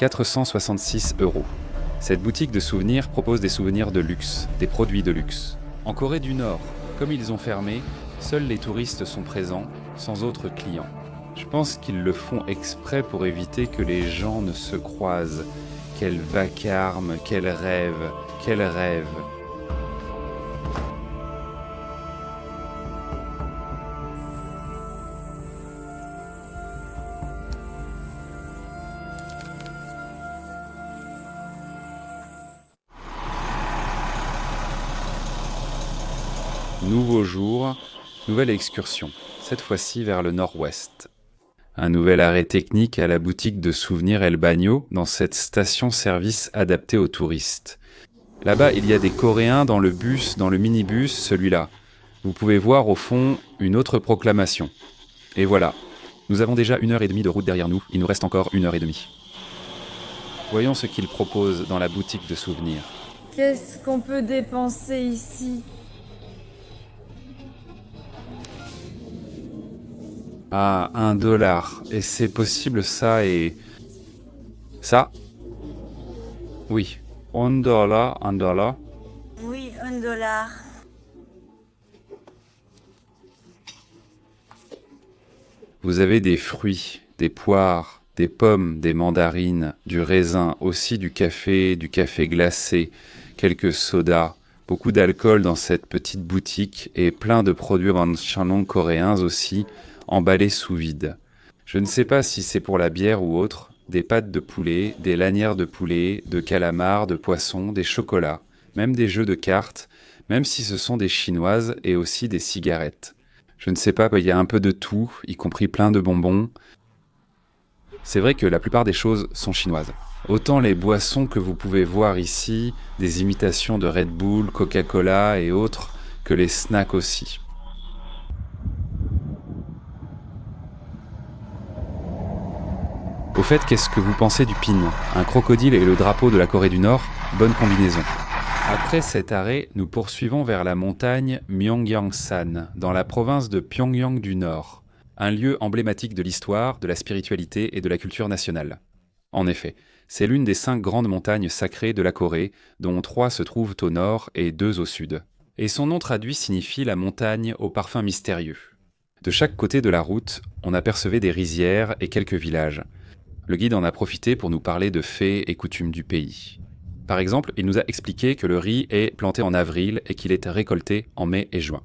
466 €. Cette boutique de souvenirs propose des souvenirs de luxe, des produits de luxe. En Corée du Nord, comme ils ont fermé, seuls les touristes sont présents, sans autres clients. Je pense qu'ils le font exprès pour éviter que les gens ne se croisent. Quel vacarme, quel rêve, quel rêve. Nouveau jour, nouvelle excursion, cette fois-ci vers le nord-ouest. Un nouvel arrêt technique à la boutique de souvenirs El Bagno dans cette station-service adaptée aux touristes. Là-bas, il y a des Coréens dans le bus, dans le minibus, celui-là. Vous pouvez voir au fond une autre proclamation. Et voilà, nous avons déjà 1h30 de route derrière nous, il nous reste encore 1h30. Voyons ce qu'ils proposent dans la boutique de souvenirs. Qu'est-ce qu'on peut dépenser ici? Ah, $1. Et c'est possible ça et... ça? Oui. $1. Oui, $1. Vous avez des fruits, des poires, des pommes, des mandarines, du raisin, aussi du café glacé, quelques sodas, beaucoup d'alcool dans cette petite boutique et plein de produits banchanong coréens aussi, emballés sous vide. Je ne sais pas si c'est pour la bière ou autre, des pâtes de poulet, des lanières de poulet, de calamars, de poissons, des chocolats, même des jeux de cartes, même si ce sont des chinoises et aussi des cigarettes. Je ne sais pas, il y a un peu de tout, y compris plein de bonbons. C'est vrai que la plupart des choses sont chinoises. Autant les boissons que vous pouvez voir ici, des imitations de Red Bull, Coca-Cola et autres, que les snacks aussi. Au fait, qu'est-ce que vous pensez du pin? Un crocodile et le drapeau de la Corée du Nord? Bonne combinaison. Après cet arrêt, nous poursuivons vers la montagne Myeongyangsan, dans la province de Pyongyang du Nord, un lieu emblématique de l'histoire, de la spiritualité et de la culture nationale. En effet, c'est l'une des 5 grandes montagnes sacrées de la Corée, dont 3 se trouvent au nord et 2 au sud. Et son nom traduit signifie la montagne au parfum mystérieux. De chaque côté de la route, on apercevait des rizières et quelques villages. Le guide en a profité pour nous parler de fées et coutumes du pays. Par exemple, il nous a expliqué que le riz est planté en avril et qu'il est récolté en mai et juin.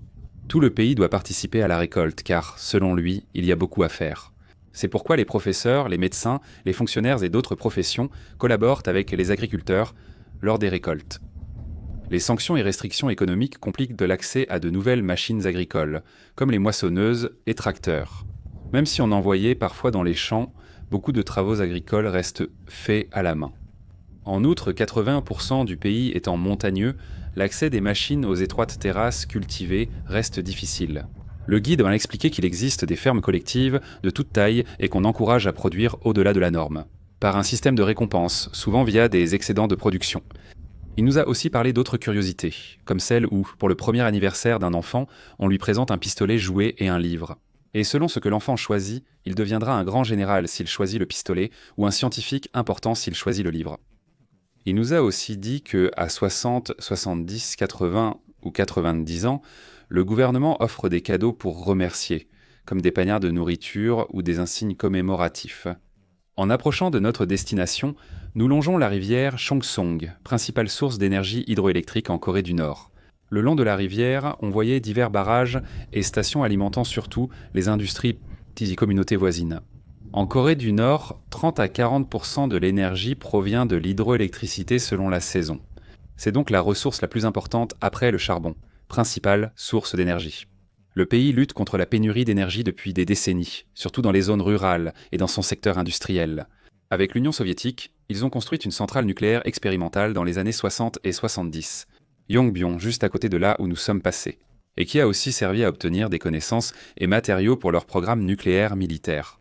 Tout le pays doit participer à la récolte car, selon lui, il y a beaucoup à faire. C'est pourquoi les professeurs, les médecins, les fonctionnaires et d'autres professions collaborent avec les agriculteurs lors des récoltes. Les sanctions et restrictions économiques compliquent de l'accès à de nouvelles machines agricoles, comme les moissonneuses et tracteurs. Même si on en voyait parfois dans les champs, beaucoup de travaux agricoles restent faits à la main. En outre, 80% du pays étant montagneux, l'accès des machines aux étroites terrasses cultivées reste difficile. Le guide m'a expliqué qu'il existe des fermes collectives de toute taille et qu'on encourage à produire au-delà de la norme, par un système de récompense, souvent via des excédents de production. Il nous a aussi parlé d'autres curiosités, comme celle où, pour le premier anniversaire d'un enfant, on lui présente un pistolet jouet et un livre. Et selon ce que l'enfant choisit, il deviendra un grand général s'il choisit le pistolet ou un scientifique important s'il choisit le livre. Il nous a aussi dit qu'à 60, 70, 80 ou 90 ans, le gouvernement offre des cadeaux pour remercier, comme des paniers de nourriture ou des insignes commémoratifs. En approchant de notre destination, nous longeons la rivière Chongsong, principale source d'énergie hydroélectrique en Corée du Nord. Le long de la rivière, on voyait divers barrages et stations alimentant surtout les industries et communautés voisines. En Corée du Nord, 30 à 40% de l'énergie provient de l'hydroélectricité selon la saison. C'est donc la ressource la plus importante après le charbon, principale source d'énergie. Le pays lutte contre la pénurie d'énergie depuis des décennies, surtout dans les zones rurales et dans son secteur industriel. Avec l'Union soviétique, ils ont construit une centrale nucléaire expérimentale dans les années 60 et 70, Yongbyon, juste à côté de là où nous sommes passés, et qui a aussi servi à obtenir des connaissances et matériaux pour leur programme nucléaire militaire.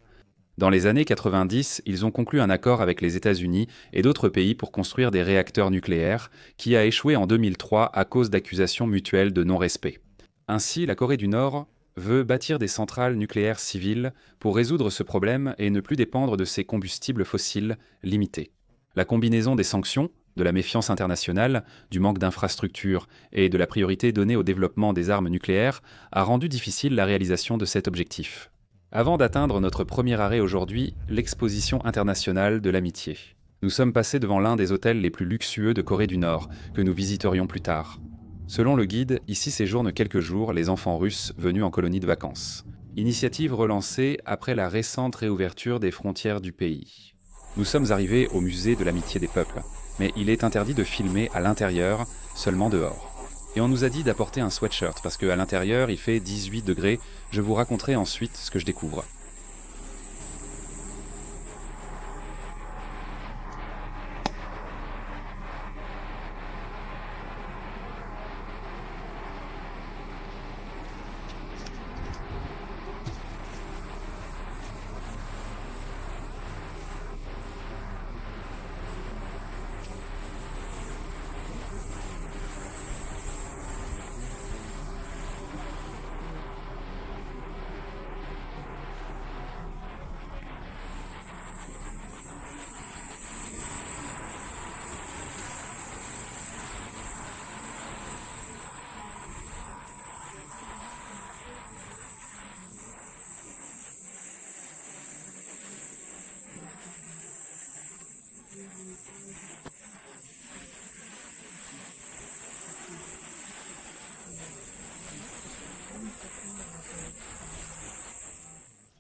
Dans les années 90, ils ont conclu un accord avec les États-Unis et d'autres pays pour construire des réacteurs nucléaires, qui a échoué en 2003 à cause d'accusations mutuelles de non-respect. Ainsi, la Corée du Nord veut bâtir des centrales nucléaires civiles pour résoudre ce problème et ne plus dépendre de ces combustibles fossiles limités. La combinaison des sanctions, de la méfiance internationale, du manque d'infrastructures et de la priorité donnée au développement des armes nucléaires a rendu difficile la réalisation de cet objectif. Avant d'atteindre notre premier arrêt aujourd'hui, l'exposition internationale de l'amitié. Nous sommes passés devant l'un des hôtels les plus luxueux de Corée du Nord, que nous visiterions plus tard. Selon le guide, ici séjournent quelques jours les enfants russes venus en colonie de vacances. Initiative relancée après la récente réouverture des frontières du pays. Nous sommes arrivés au musée de l'amitié des peuples, mais il est interdit de filmer à l'intérieur, seulement dehors. Et on nous a dit d'apporter un sweatshirt parce qu'à l'intérieur il fait 18 degrés. Je vous raconterai ensuite ce que je découvre.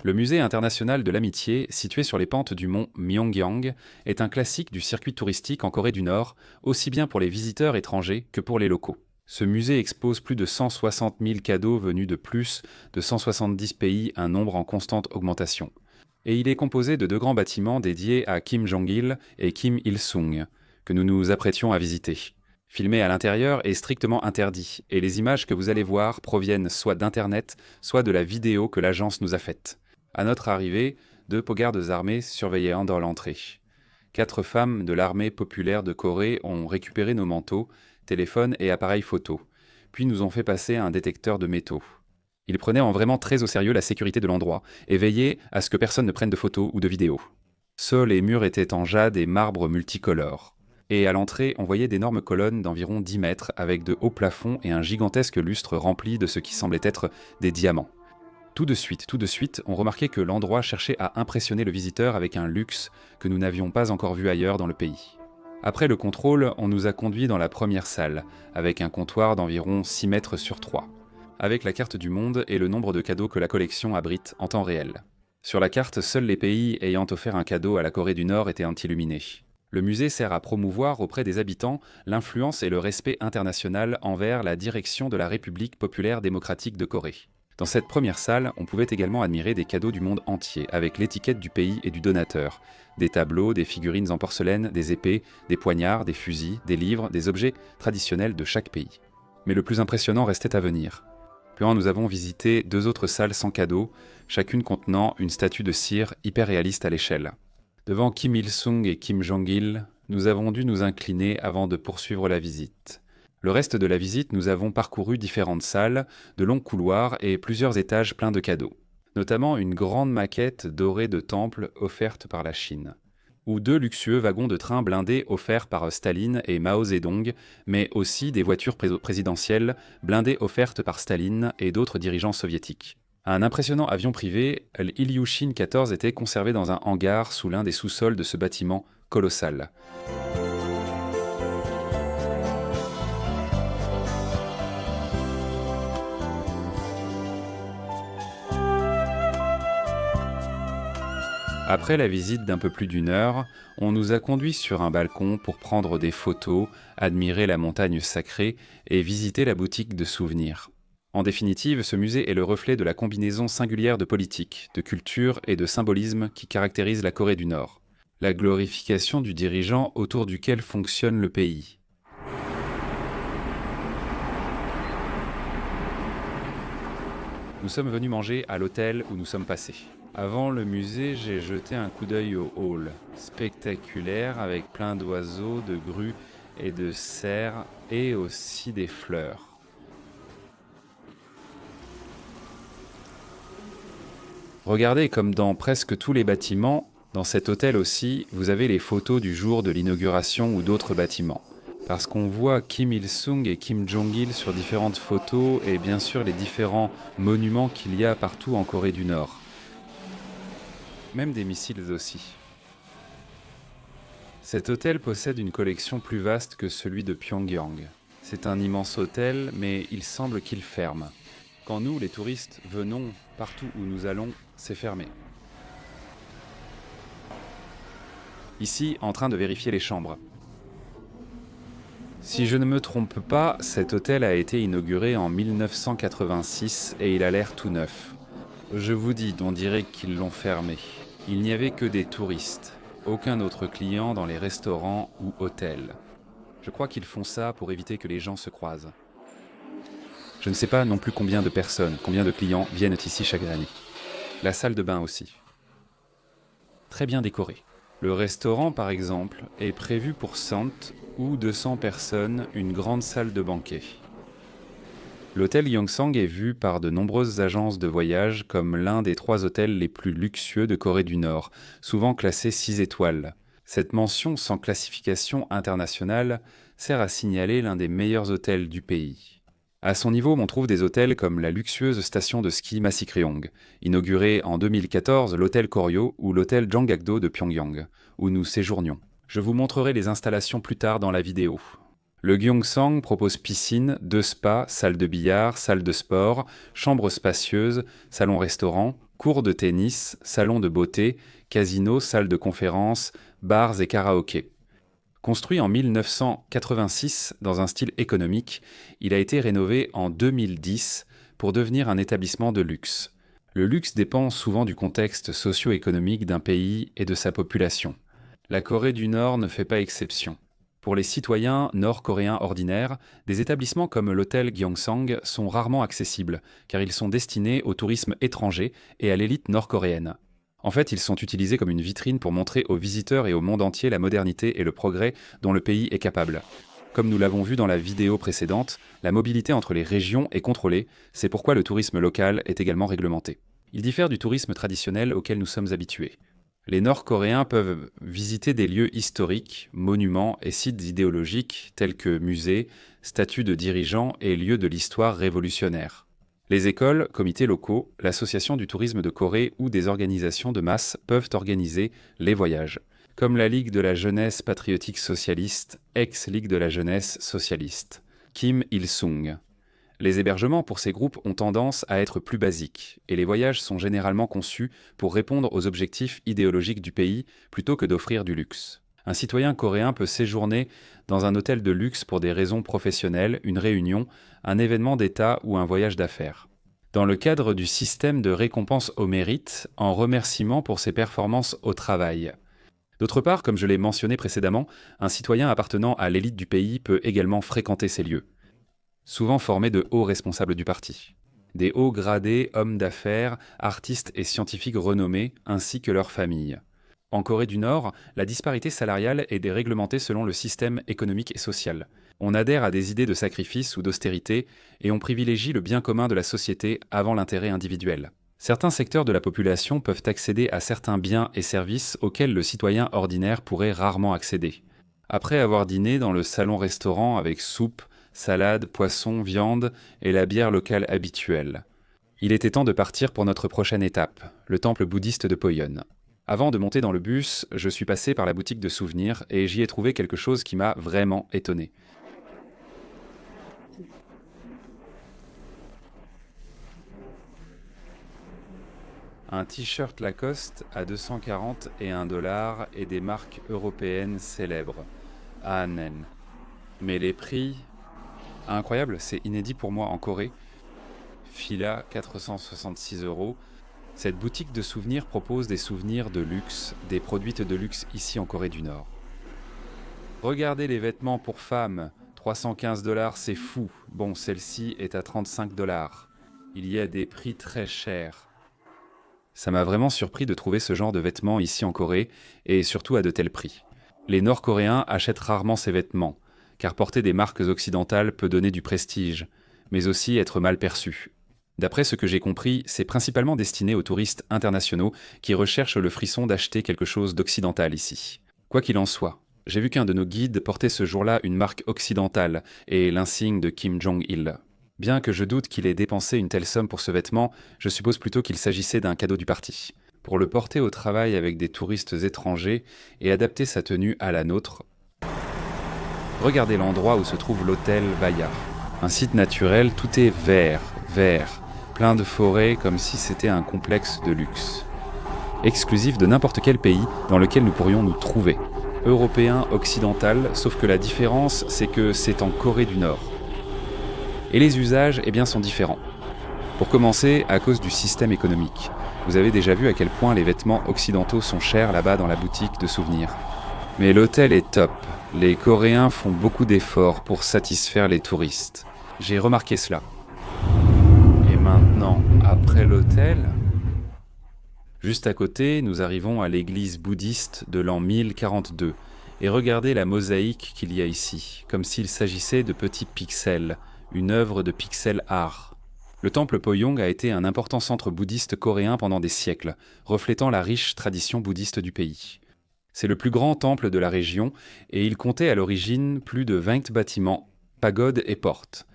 Le Musée international de l'amitié, situé sur les pentes du mont Myeongyang, est un classique du circuit touristique en Corée du Nord, aussi bien pour les visiteurs étrangers que pour les locaux. Ce musée expose plus de 160 000 cadeaux venus de plus de 170 pays, un nombre en constante augmentation. Et il est composé de deux grands bâtiments dédiés à Kim Jong-il et Kim Il-sung, que nous nous apprêtions à visiter. Filmer à l'intérieur est strictement interdit, et les images que vous allez voir proviennent soit d'Internet, soit de la vidéo que l'agence nous a faite. À notre arrivée, 2 pogardes armés surveillaient dans l'entrée. 4 femmes de l'armée populaire de Corée ont récupéré nos manteaux, téléphones et appareils photo, puis nous ont fait passer un détecteur de métaux. Ils prenaient vraiment très au sérieux la sécurité de l'endroit et veillaient à ce que personne ne prenne de photos ou de vidéos. Seuls les murs étaient en jade et marbre multicolore. Et à l'entrée, on voyait d'énormes colonnes d'environ 10 mètres avec de hauts plafonds et un gigantesque lustre rempli de ce qui semblait être des diamants. Tout de suite, on remarquait que l'endroit cherchait à impressionner le visiteur avec un luxe que nous n'avions pas encore vu ailleurs dans le pays. Après le contrôle, on nous a conduits dans la première salle, avec un comptoir d'environ 6 mètres sur 3, avec la carte du monde et le nombre de cadeaux que la collection abrite en temps réel. Sur la carte, seuls les pays ayant offert un cadeau à la Corée du Nord étaient illuminés. Le musée sert à promouvoir auprès des habitants l'influence et le respect international envers la direction de la République populaire démocratique de Corée. Dans cette première salle, on pouvait également admirer des cadeaux du monde entier, avec l'étiquette du pays et du donateur. Des tableaux, des figurines en porcelaine, des épées, des poignards, des fusils, des livres, des objets traditionnels de chaque pays. Mais le plus impressionnant restait à venir. Puis nous avons visité 2 autres salles sans cadeaux, chacune contenant une statue de cire hyper réaliste à l'échelle. Devant Kim Il-sung et Kim Jong-il, nous avons dû nous incliner avant de poursuivre la visite. Le reste de la visite, nous avons parcouru différentes salles, de longs couloirs et plusieurs étages pleins de cadeaux. Notamment une grande maquette dorée de temple offerte par la Chine. Ou 2 luxueux wagons de train blindés offerts par Staline et Mao Zedong, mais aussi des voitures présidentielles blindées offertes par Staline et d'autres dirigeants soviétiques. Un impressionnant avion privé, l'Ilyushin 14 était conservé dans un hangar sous l'un des sous-sols de ce bâtiment colossal. Après la visite d'un peu plus d'1 heure, on nous a conduits sur un balcon pour prendre des photos, admirer la montagne sacrée et visiter la boutique de souvenirs. En définitive, ce musée est le reflet de la combinaison singulière de politique, de culture et de symbolisme qui caractérise la Corée du Nord. La glorification du dirigeant autour duquel fonctionne le pays. Nous sommes venus manger à l'hôtel où nous sommes passés. Avant le musée, j'ai jeté un coup d'œil au hall, spectaculaire avec plein d'oiseaux, de grues et de cerfs et aussi des fleurs. Regardez, comme dans presque tous les bâtiments, Dans cet hôtel aussi, vous avez les photos du jour de l'inauguration ou d'autres bâtiments. Parce qu'on voit Kim Il-sung et Kim Jong-il sur différentes photos et bien sûr les différents monuments qu'il y a partout en Corée du Nord. Même des missiles aussi. Cet hôtel possède une collection plus vaste que celui de Pyongyang. C'est un immense hôtel, mais il semble qu'il ferme. Quand nous, les touristes, venons partout où nous allons, c'est fermé. Ici, en train de vérifier les chambres. Si je ne me trompe pas, cet hôtel a été inauguré en 1986 et il a l'air tout neuf. Je vous dis, on dirait qu'ils l'ont fermé. Il n'y avait que des touristes, aucun autre client dans les restaurants ou hôtels. Je crois qu'ils font ça pour éviter que les gens se croisent. Je ne sais pas non plus combien de personnes, combien de clients viennent ici chaque année. La salle de bain aussi. Très bien décorée. Le restaurant, par exemple, est prévu pour 100 ou 200 personnes, une grande salle de banquet. L'hôtel Gyeongsang est vu par de nombreuses agences de voyage comme l'un des 3 hôtels les plus luxueux de Corée du Nord, souvent classé 6 étoiles. Cette mention sans classification internationale sert à signaler l'un des meilleurs hôtels du pays. À son niveau, on trouve des hôtels comme la luxueuse station de ski Masikryong, inauguré en 2014 l'hôtel Koryo ou l'hôtel Janggakdo de Pyongyang, où nous séjournions. Je vous montrerai les installations plus tard dans la vidéo. Le Gyeongsang propose piscine, 2 spas, salle de billard, salle de sport, chambres spacieuses, salon-restaurant, cours de tennis, salon de beauté, casino, salle de conférence, bars et karaoké. Construit en 1986 dans un style économique, il a été rénové en 2010 pour devenir un établissement de luxe. Le luxe dépend souvent du contexte socio-économique d'un pays et de sa population. La Corée du Nord ne fait pas exception. Pour les citoyens nord-coréens ordinaires, des établissements comme l'hôtel Gyeongsang sont rarement accessibles, car ils sont destinés au tourisme étranger et à l'élite nord-coréenne. En fait, ils sont utilisés comme une vitrine pour montrer aux visiteurs et au monde entier la modernité et le progrès dont le pays est capable. Comme nous l'avons vu dans la vidéo précédente, la mobilité entre les régions est contrôlée, c'est pourquoi le tourisme local est également réglementé. Il diffère du tourisme traditionnel auquel nous sommes habitués. Les Nord-Coréens peuvent visiter des lieux historiques, monuments et sites idéologiques tels que musées, statues de dirigeants et lieux de l'histoire révolutionnaire. Les écoles, comités locaux, l'association du tourisme de Corée ou des organisations de masse peuvent organiser les voyages, comme la Ligue de la jeunesse patriotique socialiste, ex-Ligue de la jeunesse socialiste, Kim Il-sung. Les hébergements pour ces groupes ont tendance à être plus basiques, et les voyages sont généralement conçus pour répondre aux objectifs idéologiques du pays plutôt que d'offrir du luxe. Un citoyen coréen peut séjourner dans un hôtel de luxe pour des raisons professionnelles, une réunion, un événement d'État ou un voyage d'affaires. Dans le cadre du système de récompense au mérite, en remerciement pour ses performances au travail. D'autre part, comme je l'ai mentionné précédemment, un citoyen appartenant à l'élite du pays peut également fréquenter ces lieux, souvent formés de hauts responsables du parti. Des hauts gradés, hommes d'affaires, artistes et scientifiques renommés, ainsi que leurs familles. En Corée du Nord, la disparité salariale est déréglementée selon le système économique et social. On adhère à des idées de sacrifice ou d'austérité et on privilégie le bien commun de la société avant l'intérêt individuel. Certains secteurs de la population peuvent accéder à certains biens et services auxquels le citoyen ordinaire pourrait rarement accéder. Après avoir dîné dans le salon-restaurant avec soupe, salade, poisson, viande et la bière locale habituelle. Il était temps de partir pour notre prochaine étape, le temple bouddhiste de Poyon. Avant de monter dans le bus, je suis passé par la boutique de souvenirs et j'y ai trouvé quelque chose qui m'a vraiment étonné. Un t-shirt Lacoste à 241 $ et des marques européennes célèbres. Anen. Mais les prix... Incroyable, c'est inédit pour moi en Corée. Fila, 466 €. Cette boutique de souvenirs propose des souvenirs de luxe, des produits de luxe ici en Corée du Nord. Regardez les vêtements pour femmes, 315 $, c'est fou. Bon, celle-ci est à 35 $. Il y a des prix très chers. Ça m'a vraiment surpris de trouver ce genre de vêtements ici en Corée, et surtout à de tels prix. Les Nord-Coréens achètent rarement ces vêtements, car porter des marques occidentales peut donner du prestige, mais aussi être mal perçu. D'après ce que j'ai compris, c'est principalement destiné aux touristes internationaux qui recherchent le frisson d'acheter quelque chose d'occidental ici. Quoi qu'il en soit, j'ai vu qu'un de nos guides portait ce jour-là une marque occidentale et l'insigne de Kim Jong-il. Bien que je doute qu'il ait dépensé une telle somme pour ce vêtement, je suppose plutôt qu'il s'agissait d'un cadeau du parti. Pour le porter au travail avec des touristes étrangers et adapter sa tenue à la nôtre, regardez l'endroit où se trouve l'hôtel Bayard. Un site naturel, tout est vert, plein de forêts comme si c'était un complexe de luxe. Exclusif de n'importe quel pays dans lequel nous pourrions nous trouver. Européen, occidental, sauf que la différence, c'est que c'est en Corée du Nord. Et les usages, eh bien, sont différents. Pour commencer, à cause du système économique. Vous avez déjà vu à quel point les vêtements occidentaux sont chers là-bas dans la boutique de souvenirs. Mais l'hôtel est top. Les Coréens font beaucoup d'efforts pour satisfaire les touristes. J'ai remarqué cela. Et maintenant, après l'hôtel, juste à côté, nous arrivons à l'église bouddhiste de l'an 1042. Et regardez la mosaïque qu'il y a ici, comme s'il s'agissait de petits pixels, une œuvre de pixel art. Le temple Poyong a été un important centre bouddhiste coréen pendant des siècles, reflétant la riche tradition bouddhiste du pays. C'est le plus grand temple de la région et il comptait à l'origine plus de 20 bâtiments, pagodes et portes.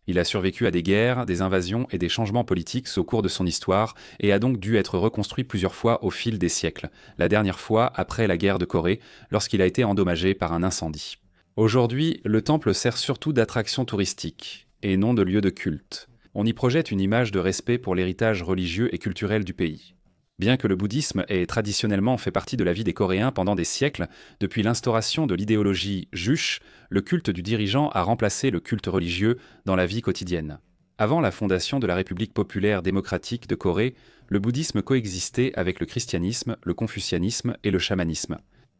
Il a survécu à des guerres, des invasions et des changements politiques au cours de son histoire et a donc dû être reconstruit plusieurs fois au fil des siècles, la dernière fois après la guerre de Corée, lorsqu'il a été endommagé par un incendie. Aujourd'hui, le temple sert surtout d'attraction touristique et non de lieu de culte. On y projette une image de respect pour l'héritage religieux et culturel du pays. Bien que le bouddhisme ait traditionnellement fait partie de la vie des Coréens pendant des siècles, depuis l'instauration de l'idéologie juche, le culte du dirigeant a remplacé le culte religieux dans la vie quotidienne. Avant la fondation de la République populaire démocratique de Corée, le bouddhisme coexistait avec le christianisme, le confucianisme et le chamanisme.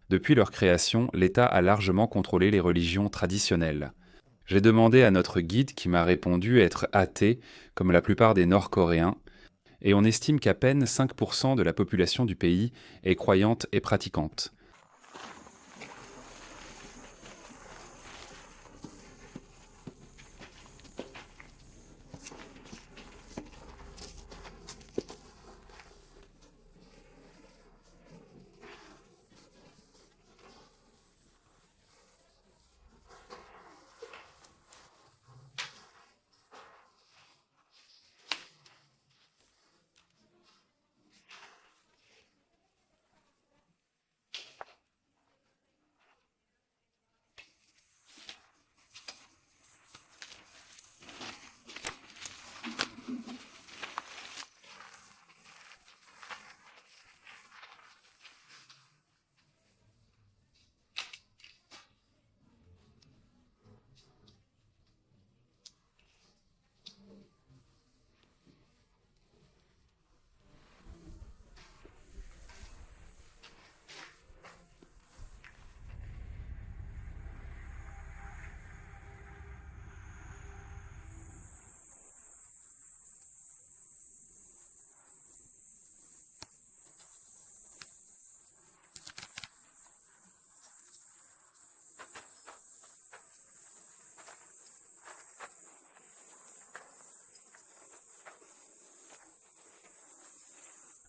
Depuis leur création, l'État a largement contrôlé les religions traditionnelles. J'ai demandé à notre guide qui m'a répondu être athée, comme la plupart des Nord-Coréens, et on estime qu'à peine 5% de la population du pays est croyante et pratiquante.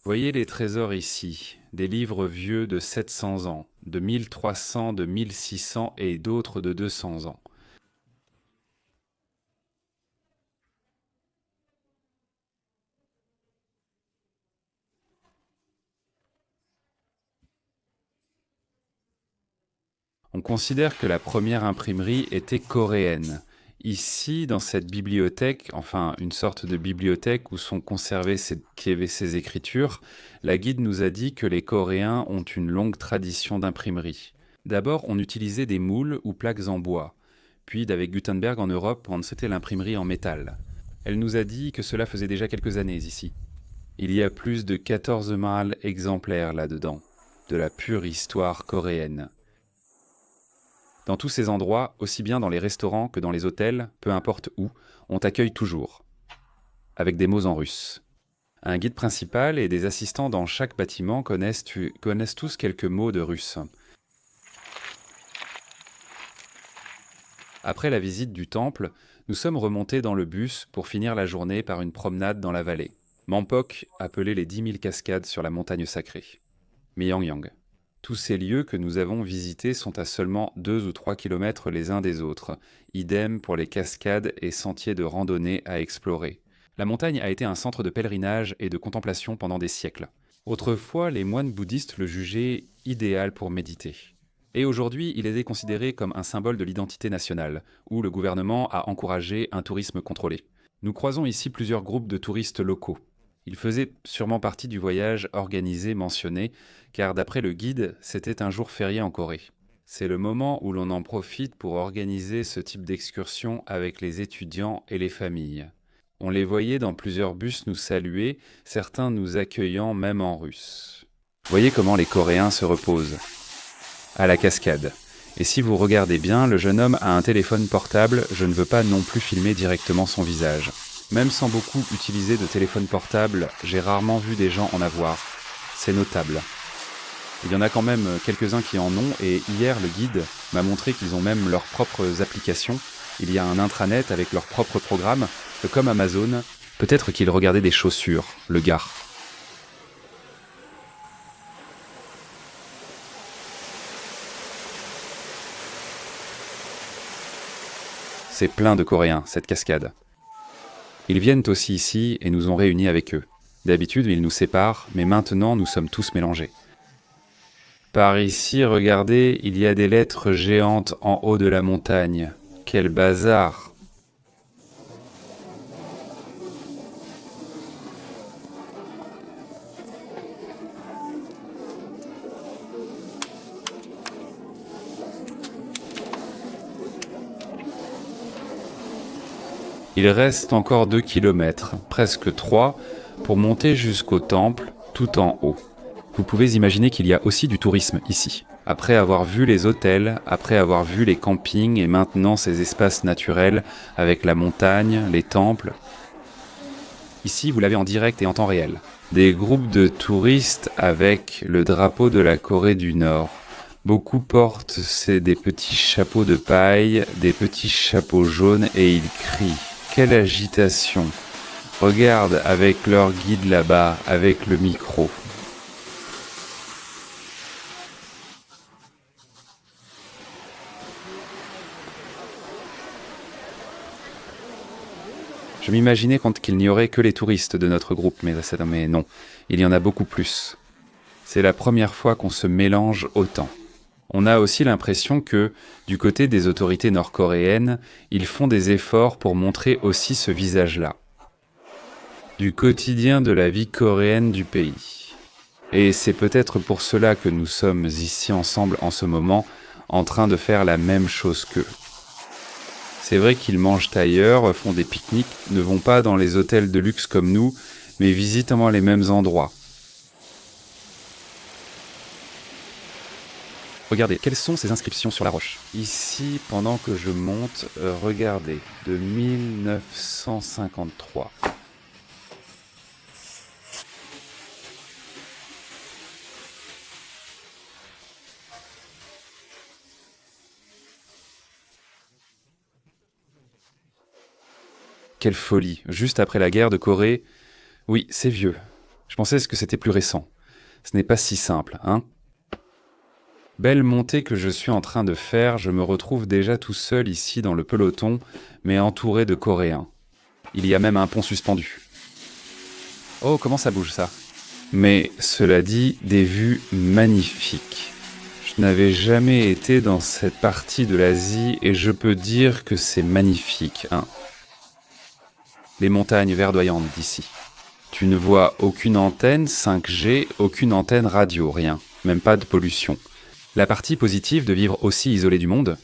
Voyez les trésors ici, des livres vieux de 700 ans, de 1300, de 1600 et d'autres de 200 ans. On considère que la première imprimerie était coréenne. Ici, dans cette bibliothèque, enfin une sorte de bibliothèque où sont conservées ces écritures, la guide nous a dit que les Coréens ont une longue tradition d'imprimerie. D'abord, on utilisait des moules ou plaques en bois. Puis, avec Gutenberg en Europe, on c'était l'imprimerie en métal. Elle nous a dit que cela faisait déjà quelques années ici. Il y a plus de 14 000 exemplaires là-dedans, de la pure histoire coréenne. Dans tous ces endroits, aussi bien dans les restaurants que dans les hôtels, peu importe où, on t'accueille toujours, avec des mots en russe. Un guide principal et des assistants dans chaque bâtiment connaissent tous quelques mots de russe. Après la visite du temple, nous sommes remontés dans le bus pour finir la journée par une promenade dans la vallée. Mampok, appelé les 10 000 cascades sur la montagne sacrée. Myeongyang. Tous ces lieux que nous avons visités sont à seulement 2 ou 3 kilomètres les uns des autres. Idem pour les cascades et sentiers de randonnée à explorer. La montagne a été un centre de pèlerinage et de contemplation pendant des siècles. Autrefois, les moines bouddhistes le jugeaient idéal pour méditer. Et aujourd'hui, il est considéré comme un symbole de l'identité nationale, où le gouvernement a encouragé un tourisme contrôlé. Nous croisons ici plusieurs groupes de touristes locaux. Ils faisaient sûrement partie du voyage organisé mentionné, car d'après le guide, c'était un jour férié en Corée. C'est le moment où l'on en profite pour organiser ce type d'excursion avec les étudiants et les familles. On les voyait dans plusieurs bus nous saluer, certains nous accueillant même en russe. Voyez comment les Coréens se reposent. À la cascade. Et si vous regardez bien, le jeune homme a un téléphone portable, je ne veux pas non plus filmer directement son visage. Même sans beaucoup utiliser de téléphone portable, j'ai rarement vu des gens en avoir. C'est notable. Il y en a quand même quelques-uns qui en ont, et hier, le guide m'a montré qu'ils ont même leurs propres applications. Il y a un intranet avec leurs propres programmes, comme Amazon. Peut-être qu'il regardait des chaussures, le gars. C'est plein de Coréens, cette cascade. Ils viennent aussi ici et nous ont réunis avec eux. D'habitude, ils nous séparent, mais maintenant, nous sommes tous mélangés. Par ici, regardez, il y a des lettres géantes en haut de la montagne. Quel bazar! Il reste encore 2 kilomètres, presque 3, pour monter jusqu'au temple, tout en haut. Vous pouvez imaginer qu'il y a aussi du tourisme ici. Après avoir vu les hôtels, après avoir vu les campings et maintenant ces espaces naturels avec la montagne, les temples. Ici, vous l'avez en direct et en temps réel. Des groupes de touristes avec le drapeau de la Corée du Nord. Beaucoup portent des petits chapeaux de paille, des petits chapeaux jaunes et ils crient. Quelle agitation! Regarde avec leur guide là-bas, avec le micro. Je m'imaginais qu'il n'y aurait que les touristes de notre groupe, mais non, il y en a beaucoup plus. C'est la première fois qu'on se mélange autant. On a aussi l'impression que, du côté des autorités nord-coréennes, ils font des efforts pour montrer aussi ce visage-là. Du quotidien de la vie coréenne du pays. Et c'est peut-être pour cela que nous sommes ici ensemble en ce moment, en train de faire la même chose qu'eux. C'est vrai qu'ils mangent ailleurs, font des pique-niques, ne vont pas dans les hôtels de luxe comme nous, mais visitent au moins les mêmes endroits. Regardez, quelles sont ces inscriptions sur la roche? Ici, pendant que je monte, regardez, de 1953. Quelle folie, juste après la guerre de Corée. Oui, c'est vieux. Je pensais que c'était plus récent. Ce n'est pas si simple, hein? Belle montée que je suis en train de faire, je me retrouve déjà tout seul ici dans le peloton, mais entouré de Coréens. Il y a même un pont suspendu. Oh, comment ça bouge ça? Mais cela dit, des vues magnifiques. Je n'avais jamais été dans cette partie de l'Asie et je peux dire que c'est magnifique, hein. Les montagnes verdoyantes d'ici. Tu ne vois aucune antenne 5G, aucune antenne radio, rien. Même pas de pollution. La partie positive de vivre aussi isolé du monde,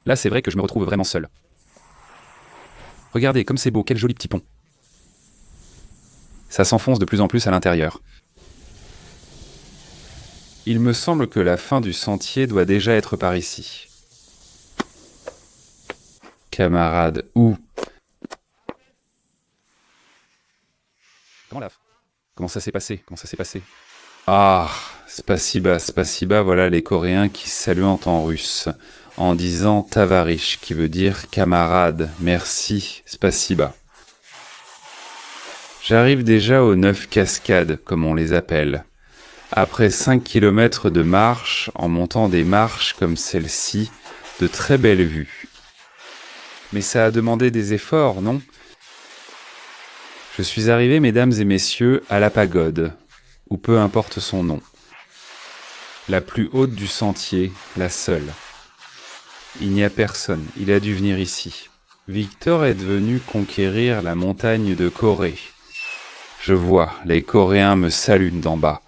là c'est vrai que je me retrouve vraiment seul. Regardez comme c'est beau, quel joli petit pont. Ça s'enfonce de plus en plus à l'intérieur. Il me semble que la fin du sentier doit déjà être par ici. Camarade, où? Comment ça s'est passé? Comment ça s'est passé? Ah, spasiba, voilà les Coréens qui saluent en russe, en disant tavarish, qui veut dire camarade, merci, spasiba. J'arrive déjà aux 9 cascades, comme on les appelle. Après 5 kilomètres de marche, en montant des marches comme celle-ci, de très belles vues. Mais ça a demandé des efforts, non? Je suis arrivé, mesdames et messieurs, à la pagode, ou peu importe son nom. La plus haute du sentier, la seule. Il n'y a personne, il a dû venir ici. Victor est venu conquérir la montagne de Corée. Je vois, les Coréens me saluent d'en bas.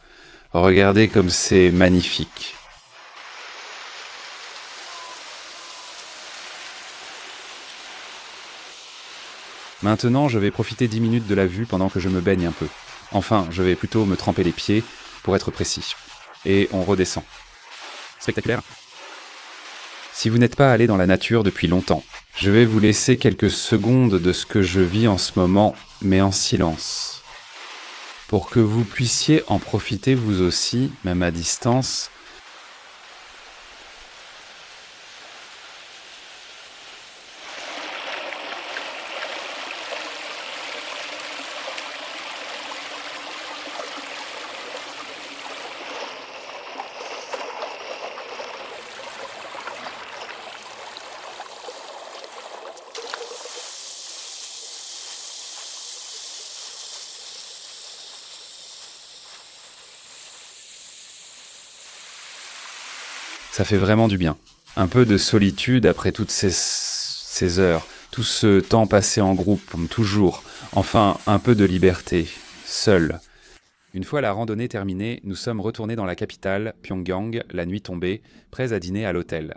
Regardez comme c'est magnifique. Maintenant, je vais profiter 10 minutes de la vue pendant que je me baigne un peu. Enfin, je vais plutôt me tremper les pieds, pour être précis. Et on redescend. Spectaculaire. Si vous n'êtes pas allé dans la nature depuis longtemps, je vais vous laisser quelques secondes de ce que je vis en ce moment, mais en silence. Pour que vous puissiez en profiter vous aussi, même à distance. Ça fait vraiment du bien. Un peu de solitude après toutes ces heures, tout ce temps passé en groupe, comme toujours. Enfin, un peu de liberté, seul. Une fois la randonnée terminée, nous sommes retournés dans la capitale, Pyongyang, la nuit tombée, prêts à dîner à l'hôtel.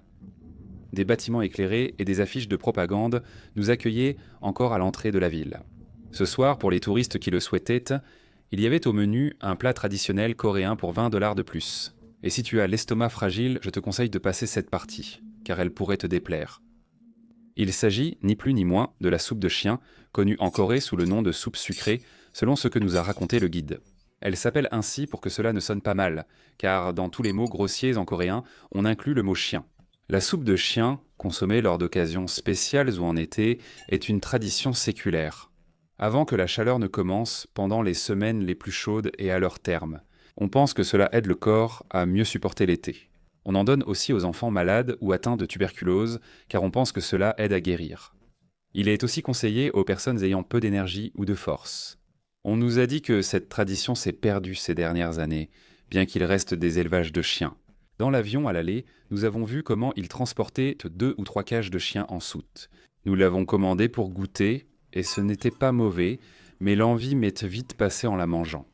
Des bâtiments éclairés et des affiches de propagande nous accueillaient encore à l'entrée de la ville. Ce soir, pour les touristes qui le souhaitaient, il y avait au menu un plat traditionnel coréen pour 20 $ de plus. Et si tu as l'estomac fragile, je te conseille de passer cette partie, car elle pourrait te déplaire. Il s'agit, ni plus ni moins, de la soupe de chien, connue en Corée sous le nom de soupe sucrée, selon ce que nous a raconté le guide. Elle s'appelle ainsi pour que cela ne sonne pas mal, car dans tous les mots grossiers en coréen, on inclut le mot chien. La soupe de chien, consommée lors d'occasions spéciales ou en été, est une tradition séculaire. Avant que la chaleur ne commence, pendant les semaines les plus chaudes et à leur terme. On pense que cela aide le corps à mieux supporter l'été. On en donne aussi aux enfants malades ou atteints de tuberculose, car on pense que cela aide à guérir. Il est aussi conseillé aux personnes ayant peu d'énergie ou de force. On nous a dit que cette tradition s'est perdue ces dernières années, bien qu'il reste des élevages de chiens. Dans l'avion à l'aller, nous avons vu comment ils transportaient 2 ou 3 cages de chiens en soute. Nous l'avons commandé pour goûter, et ce n'était pas mauvais, mais l'envie m'est vite passée en la mangeant.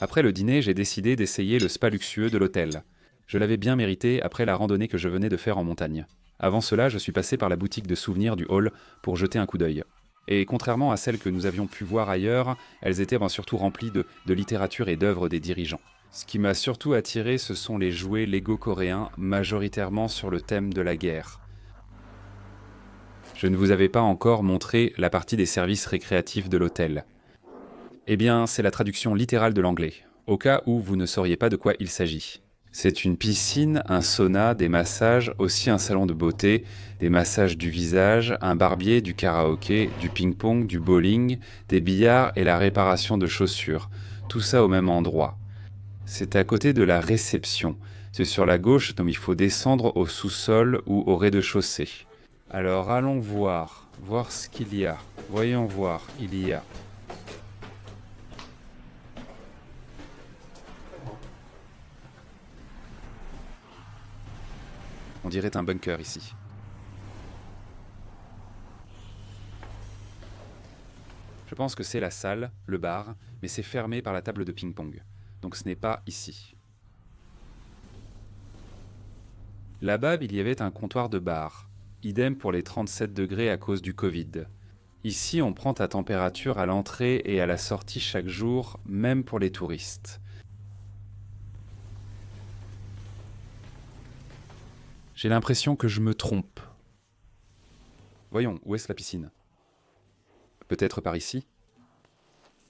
Après le dîner, j'ai décidé d'essayer le spa luxueux de l'hôtel. Je l'avais bien mérité après la randonnée que je venais de faire en montagne. Avant cela, je suis passé par la boutique de souvenirs du hall pour jeter un coup d'œil. Et contrairement à celles que nous avions pu voir ailleurs, elles étaient surtout remplies de littérature et d'œuvres des dirigeants. Ce qui m'a surtout attiré, ce sont les jouets Lego coréens, majoritairement sur le thème de la guerre. Je ne vous avais pas encore montré la partie des services récréatifs de l'hôtel. Eh bien, c'est la traduction littérale de l'anglais, au cas où vous ne sauriez pas de quoi il s'agit. C'est une piscine, un sauna, des massages, aussi un salon de beauté, des massages du visage, un barbier, du karaoké, du ping-pong, du bowling, des billards et la réparation de chaussures. Tout ça au même endroit. C'est à côté de la réception. C'est sur la gauche, donc il faut descendre au sous-sol ou au rez-de-chaussée. Alors allons voir ce qu'il y a. Voyons voir, il y a... On dirait un bunker ici. Je pense que c'est la salle, le bar, mais c'est fermé par la table de ping-pong. Donc ce n'est pas ici. Là-bas, il y avait un comptoir de bar. Idem pour les 37 degrés à cause du Covid. Ici, on prend ta température à l'entrée et à la sortie chaque jour, même pour les touristes. J'ai l'impression que je me trompe. Voyons, où est-ce la piscine? Peut-être par ici?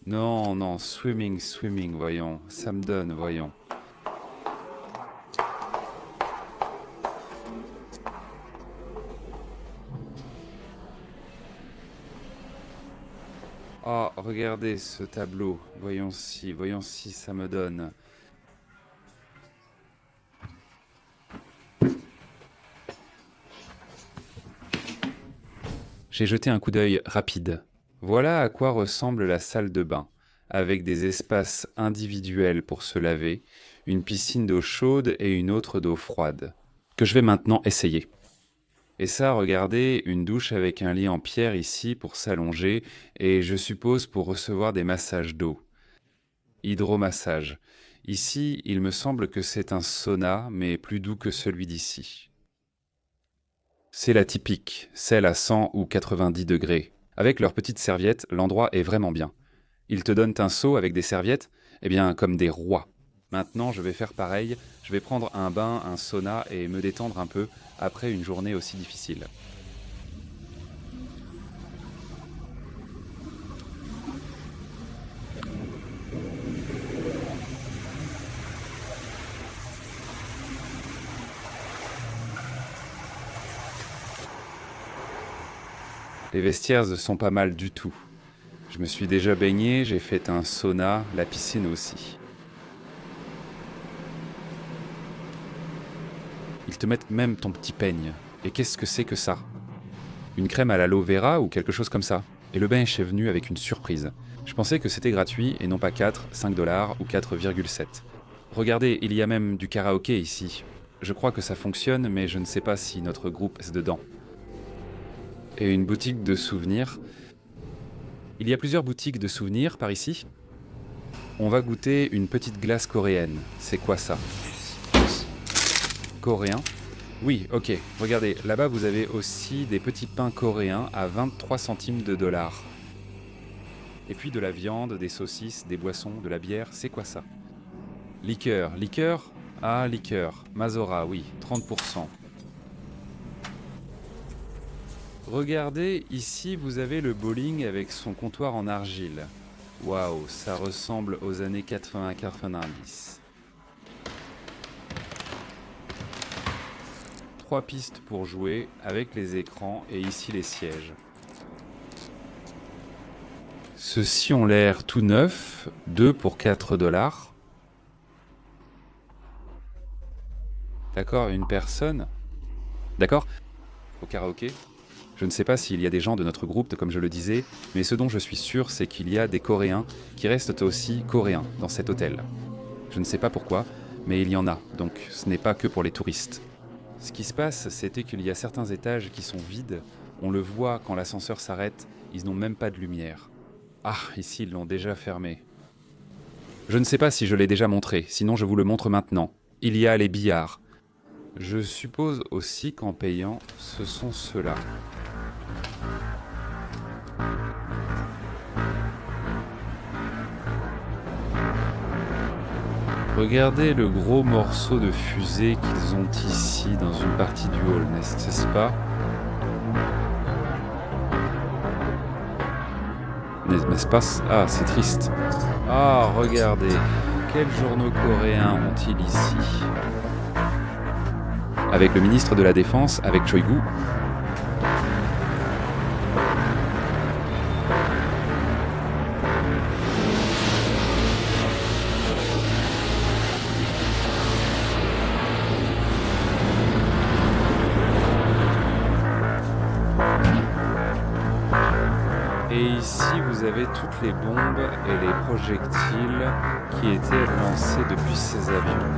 Non, non, swimming, voyons. Ça me donne, voyons. Oh, regardez ce tableau. Voyons si ça me donne. J'ai jeté un coup d'œil rapide. Voilà à quoi ressemble la salle de bain, avec des espaces individuels pour se laver, une piscine d'eau chaude et une autre d'eau froide, que je vais maintenant essayer. Et ça, regardez, une douche avec un lit en pierre ici pour s'allonger et je suppose pour recevoir des massages d'eau. Hydromassage. Ici, il me semble que c'est un sauna, mais plus doux que celui d'ici. C'est la typique, celle à 100 ou 90 degrés. Avec leurs petites serviettes, l'endroit est vraiment bien. Ils te donnent un seau avec des serviettes, eh bien comme des rois. Maintenant, je vais faire pareil, je vais prendre un bain, un sauna et me détendre un peu après une journée aussi difficile. Les vestiaires sont pas mal du tout. Je me suis déjà baigné, j'ai fait un sauna, la piscine aussi. Ils te mettent même ton petit peigne. Et qu'est-ce que c'est que ça? Une crème à l'aloe vera ou quelque chose comme ça. Et le bain est venu avec une surprise. Je pensais que c'était gratuit et non pas 4, 5 dollars ou 4,7. Regardez, il y a même du karaoké ici. Je crois que ça fonctionne, mais je ne sais pas si notre groupe est dedans. Et une boutique de souvenirs. Il y a plusieurs boutiques de souvenirs par ici. On va goûter une petite glace coréenne. C'est quoi ça? Coréen? Oui, ok. Regardez, là-bas vous avez aussi des petits pains coréens à 23 centimes de dollars. Et puis de la viande, des saucisses, des boissons, de la bière, c'est quoi ça? Liqueur. Liqueur? Ah, liqueur. Mazora, oui, 30%. Regardez, ici vous avez le bowling avec son comptoir en argile. Waouh, ça ressemble aux années 80-90. 3 pistes pour jouer avec les écrans et ici les sièges. Ceux-ci ont l'air tout neufs, 2 pour 4 dollars. D'accord, une personne. D'accord, au karaoké. Je ne sais pas s'il y a des gens de notre groupe, comme je le disais, mais ce dont je suis sûr, c'est qu'il y a des Coréens qui restent aussi coréens dans cet hôtel. Je ne sais pas pourquoi, mais il y en a, donc ce n'est pas que pour les touristes. Ce qui se passe, c'était qu'il y a certains étages qui sont vides, on le voit quand l'ascenseur s'arrête, ils n'ont même pas de lumière. Ah, ici ils l'ont déjà fermé. Je ne sais pas si je l'ai déjà montré, sinon je vous le montre maintenant. Il y a les billards. Je suppose aussi qu'en payant, ce sont ceux-là. Regardez le gros morceau de fusée qu'ils ont ici dans une partie du hall, n'est-ce pas? N'est-ce pas? Ah, c'est triste. Ah, regardez, quels journaux coréens ont-ils ici? Avec le ministre de la Défense, avec Choi-gu. Et ici, vous avez toutes les bombes et les projectiles qui étaient lancés depuis ces avions.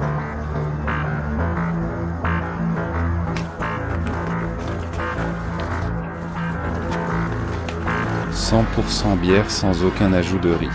« 100% bière sans aucun ajout de riz. »